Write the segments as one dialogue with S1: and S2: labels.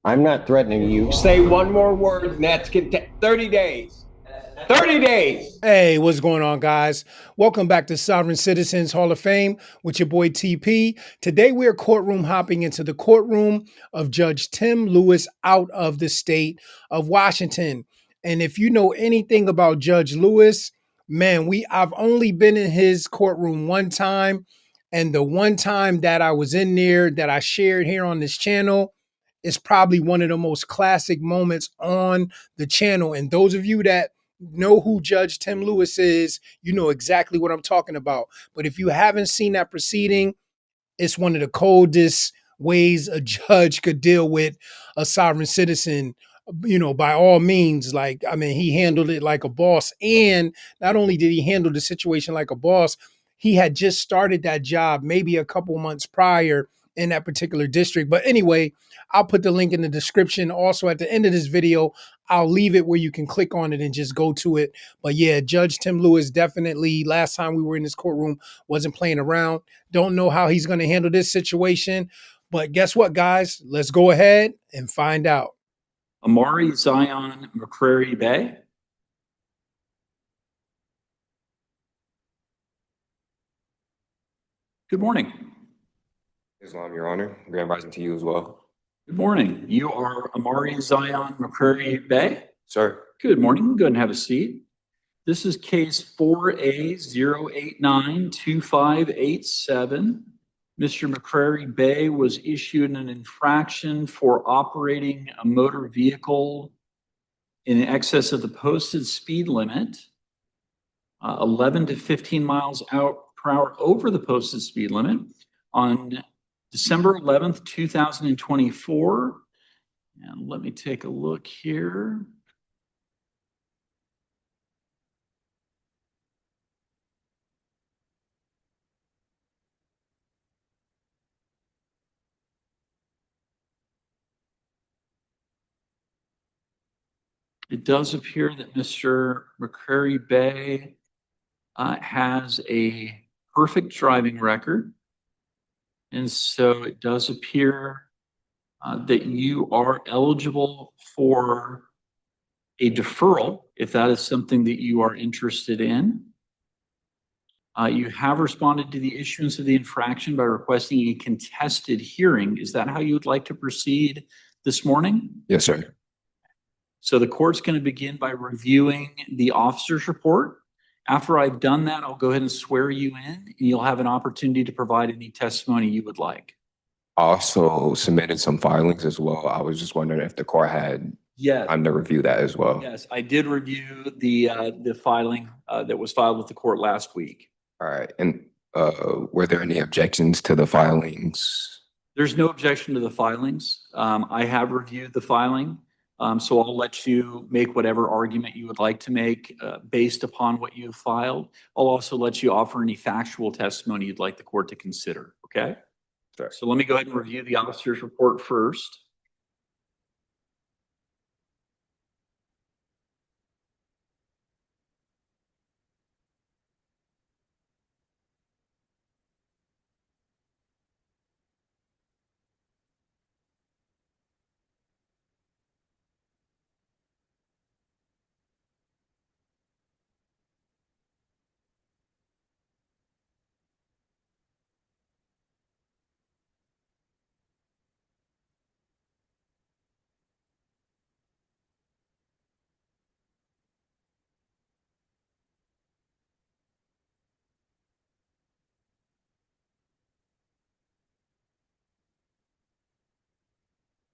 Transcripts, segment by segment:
S1: I'm not threatening you. Say one more word, and that's 30 days. 30 days.
S2: Hey, what's going on, guys? Welcome back to Sovereign Citizens Hall of Fame with your boy TP. Today, we are courtroom hopping into the courtroom of Judge Tim Lewis out of the state of Washington. And if you know anything about Judge Lewis, man, I've only been in his courtroom one time. And the one time that I was in there that I shared here on this channel is probably one of the most classic moments on the channel. And those of you that know who Judge Tim Lewis is, you know exactly what I'm talking about. But if you haven't seen that proceeding, it's one of the coldest ways a judge could deal with a sovereign citizen. You know, by all means, like, I mean, he handled it like a boss. And not only did he handle the situation like a boss, he had just started that job maybe a couple months prior in that particular district. But anyway, I'll put the link in the description. Also, at the end of this video, I'll leave it where you can click on it and just go to it. But yeah, Judge Tim Lewis definitely, last time we were in this courtroom, wasn't playing around. Don't know how he's going to handle this situation. But guess what, guys? Let's go ahead and find out.
S3: Amari Zion McCrary Bay. Good morning.
S4: Islam, Your Honor. Grand rising to you as well.
S3: Good morning. You are Amari Zion McCrary Bay?
S4: Sir.
S3: Good morning. Go ahead and have a seat. This is case 4A0892587. Mr. McCrary Bay was issued an infraction for operating a motor vehicle in excess of the posted speed limit, 11 to 15 miles per hour over the posted speed limit on December 11th, 2024. And let me take a look here. It does appear that Mr. McCrary Bay has a perfect driving record. And so it does appear that you are eligible for a deferral, if that is something that you are interested in. You have responded to the issuance of the infraction by requesting a contested hearing. Is that how you would like to proceed this morning?
S4: Yes, sir.
S3: So the court's going to begin by reviewing the officer's report. After I've done that, I'll go ahead and swear you in, and you'll have an opportunity to provide any testimony you would like.
S4: I also submitted some filings as well. I was just wondering if the court had time to review that as well.
S3: Yes, I did review the filing that was filed with the court last week.
S4: All right. And were there any objections to the filings?
S3: There's no objection to the filings. I have reviewed the filing. So I'll let you make whatever argument you would like to make based upon what you've filed. I'll also let you offer any factual testimony you'd like the court to consider, okay?
S4: Sure.
S3: So let me go ahead and review the officer's report first.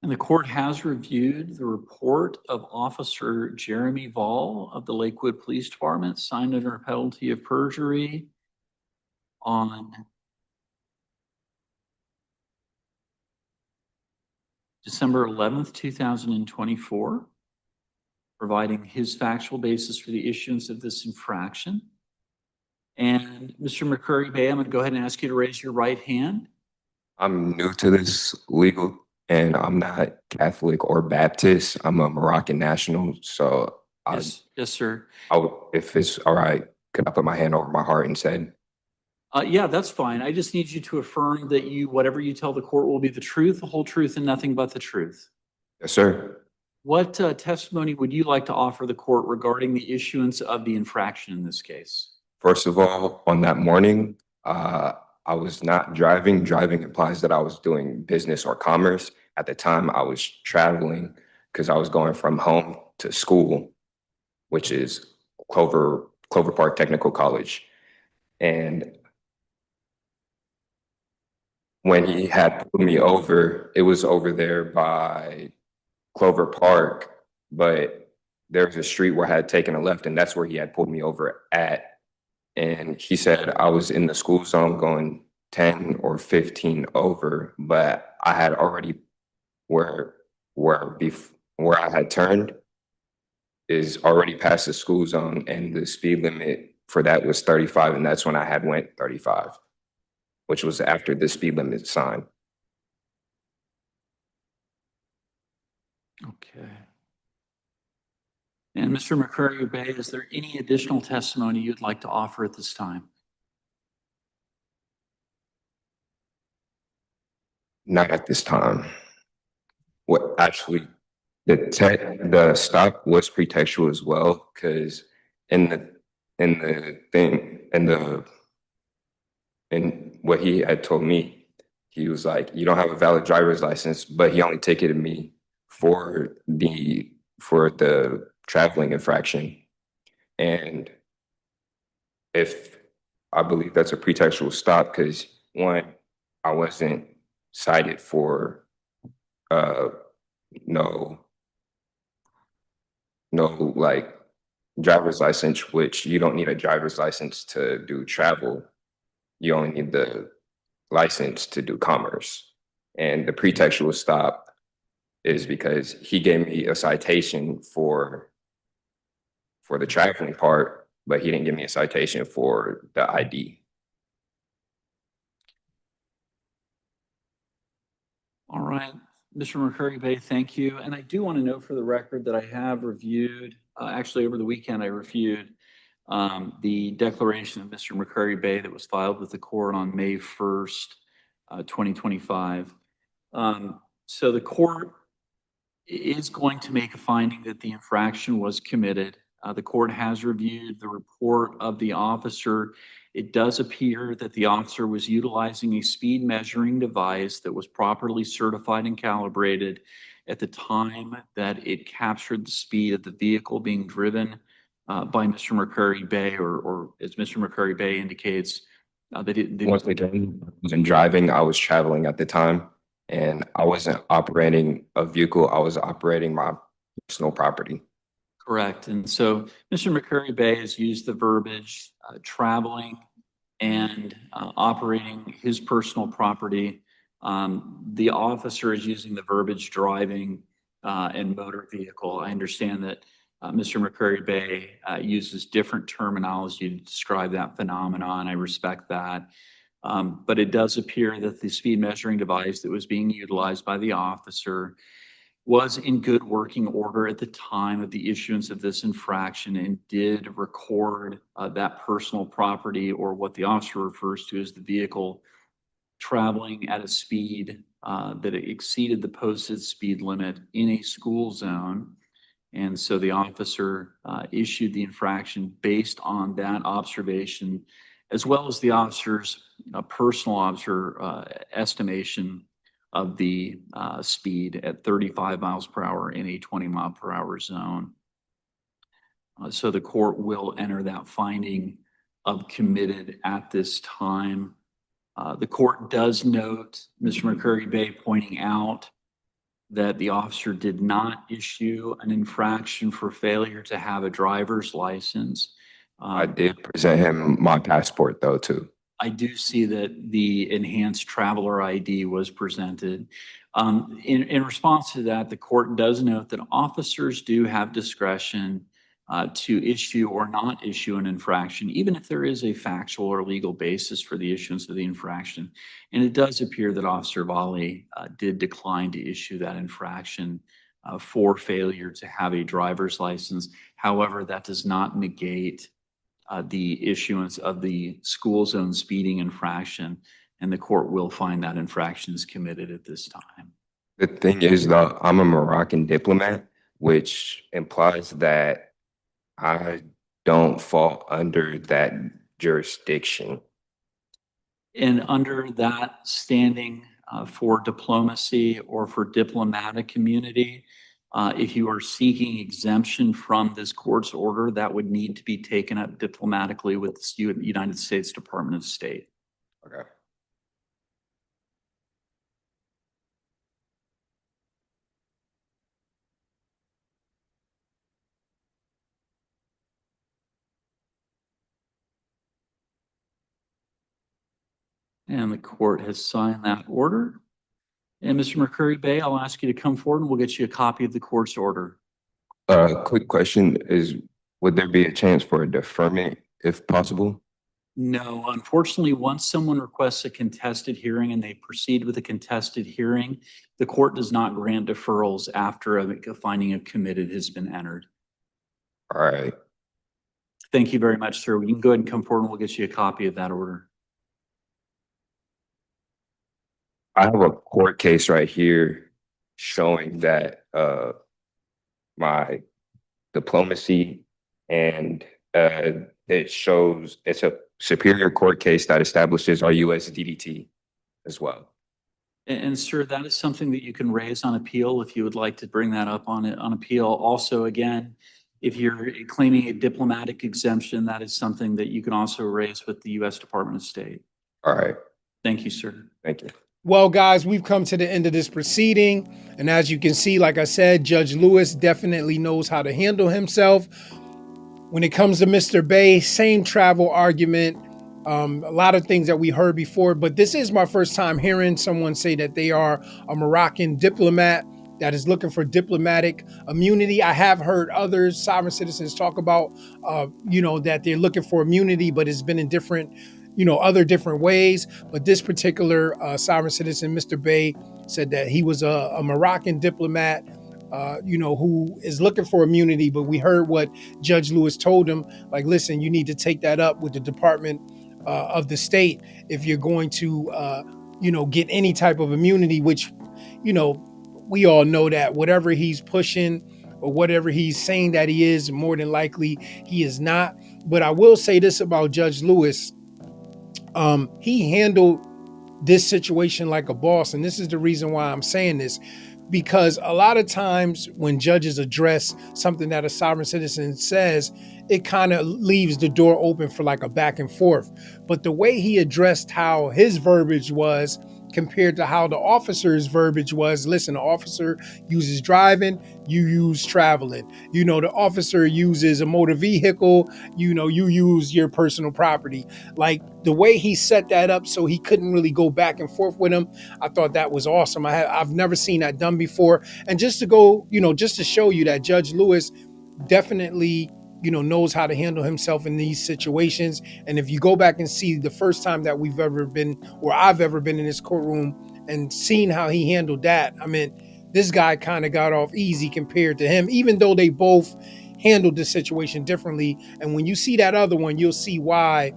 S3: And the court has reviewed the report of Officer Jeremy Vall of the Lakewood Police Department, signed under a penalty of perjury on December 11th, 2024, providing his factual basis for the issuance of this infraction. And Mr. McCrary Bay, I'm going to go ahead and ask you to raise your right hand.
S4: I'm new to this legal, and I'm not Catholic or Baptist. I'm a Moroccan national. So
S3: yes, sir.
S4: If it's all right, could I put my hand over my heart and say?
S3: Yeah, that's fine. I just need you to affirm that whatever you tell the court will be the truth, the whole truth, and nothing but the truth.
S4: Yes, sir.
S3: What testimony would you like to offer the court regarding the issuance of the infraction in this case?
S4: First of all, on that morning, I was not driving. Driving implies that I was doing business or commerce. At the time, I was traveling because I was going from home to school, which is Clover Park Technical College. And when he had pulled me over, it was over there by Clover Park, but there's a street where I had taken a left, and that's where he had pulled me over at. And he said I was in the school zone going 10 or 15 over, but I had already where where I had turned is already past the school zone, and the speed limit for that was 35, and that's when I had went 35, which was after the speed limit sign.
S3: Okay. And Mr. McCurry Bay, is there any additional testimony you'd like to offer at this time?
S4: Not at this time. What actually the stop was pretextual as well, because in the thing and what he had told me, he was like, you don't have a valid driver's license, but he only ticketed me for the traveling infraction. And if I believe that's a pretextual stop, because one, I wasn't cited for no like driver's license, which you don't need a driver's license to do travel. You only need the license to do commerce. And the pretextual stop is because he gave me a citation for the traveling part, but he didn't give me a citation for the ID.
S3: All right, Mr. McCurry Bay, thank you. And I do want to note for the record that I have reviewed, actually over the weekend, I reviewed the declaration of Mr. McCurry Bay that was filed with the court on May 1st, 2025. So the court is going to make a finding that the infraction was committed. The court has reviewed the report of the officer. It does appear that the officer was utilizing a speed measuring device that was properly certified and calibrated at the time that it captured the speed of the vehicle being driven by Mr. McCurry Bay, or as Mr. McCurry Bay indicates, that it
S4: wasn't driving, I was traveling at the time, and I wasn't operating a vehicle, I was operating my personal property.
S3: Correct. And so Mr. McCurry Bay has used the verbiage traveling and operating his personal property. The officer is using the verbiage driving and motor vehicle. I understand that Mr. McCurry Bay uses different terminology to describe that phenomenon. I respect that. But it does appear that the speed measuring device that was being utilized by the officer was in good working order at the time of the issuance of this infraction and did record that personal property, or what the officer refers to as the vehicle, traveling at a speed that exceeded the posted speed limit in a school zone. And so the officer issued the infraction based on that observation, as well as the officer's personal estimation of the speed at 35 miles per hour in a 20 mile per hour zone. So the court will enter that finding of committed at this time. The court does note Mr. McCurry Bay pointing out that the officer did not issue an infraction for failure to have a driver's license.
S4: I did present him my passport though too.
S3: I do see that the enhanced traveler ID was presented. In response to that, the court does note that officers do have discretion to issue or not issue an infraction, even if there is a factual or legal basis for the issuance of the infraction. And it does appear that Officer Volley did decline to issue that infraction for failure to have a driver's license. However, that does not negate the issuance of the school zone speeding infraction, and the court will find that infraction is committed at this time.
S4: The thing is, though, I'm a Moroccan diplomat, which implies that I don't fall under that jurisdiction.
S3: And under that standing for diplomacy or for diplomatic immunity, if you are seeking exemption from this court's order, that would need to be taken up diplomatically with the United States Department of State.
S4: Okay.
S3: And the court has signed that order. And Mr. McCurry Bay, I'll ask you to come forward and we'll get you a copy of the court's order.
S4: Quick question is, would there be a chance for a deferment if possible?
S3: No, unfortunately, once someone requests a contested hearing and they proceed with a contested hearing, the court does not grant deferrals after a finding of committed has been entered.
S4: All right.
S3: Thank you very much, sir. You can go ahead and come forward and we'll get you a copy of that order.
S4: I have a court case right here showing that my diplomacy and it shows it's a superior court case that establishes our US DDT as well.
S3: And sir, that is something that you can raise on appeal if you would like to bring that up on appeal. Also, again, if you're claiming a diplomatic exemption, that is something that you can also raise with the US Department of State.
S4: All right.
S3: Thank you, sir.
S4: Thank you.
S2: Well, guys, we've come to the end of this proceeding. And as you can see, like I said, Judge Lewis definitely knows how to handle himself. When it comes to Mr. Bay, same travel argument. A lot of things that we heard before, but this is my first time hearing someone say that they are a Moroccan diplomat that is looking for diplomatic immunity. I have heard others, sovereign citizens, talk about, that they're looking for immunity, but it's been in different, other different ways. But this particular sovereign citizen, Mr. Bay, said that he was a Moroccan diplomat, who is looking for immunity. But we heard what Judge Lewis told him, like, listen, you need to take that up with the Department of the State if you're going to, get any type of immunity, which, we all know that whatever he's pushing or whatever he's saying that he is, more than likely he is not. But I will say this about Judge Lewis. He handled this situation like a boss. And this is the reason why I'm saying this, because a lot of times when judges address something that a sovereign citizen says, it kind of leaves the door open for like a back and forth. But the way he addressed how his verbiage was compared to how the officer's verbiage was, listen, the officer uses driving, you use traveling. The officer uses a motor vehicle, you use your personal property. Like the way he set that up so he couldn't really go back and forth with him, I thought that was awesome. I've never seen that done before. And just to go, just to show you that Judge Lewis definitely knows how to handle himself in these situations. And if you go back and see the first time that we've ever been, or I've ever been in this courtroom and seen how he handled that, I mean, this guy kind of got off easy compared to him, even though they both handled the situation differently. And when you see that other one, you'll see why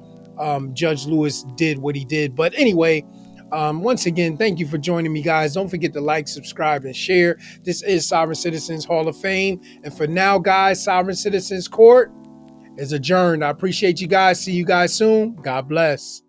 S2: Judge Lewis did what he did. But anyway, once again, thank you for joining me, guys. Don't forget to like, subscribe, and share. This is Sovereign Citizens Hall of Fame. And for now, guys, Sovereign Citizens Court is adjourned. I appreciate you guys. See you guys soon. God bless.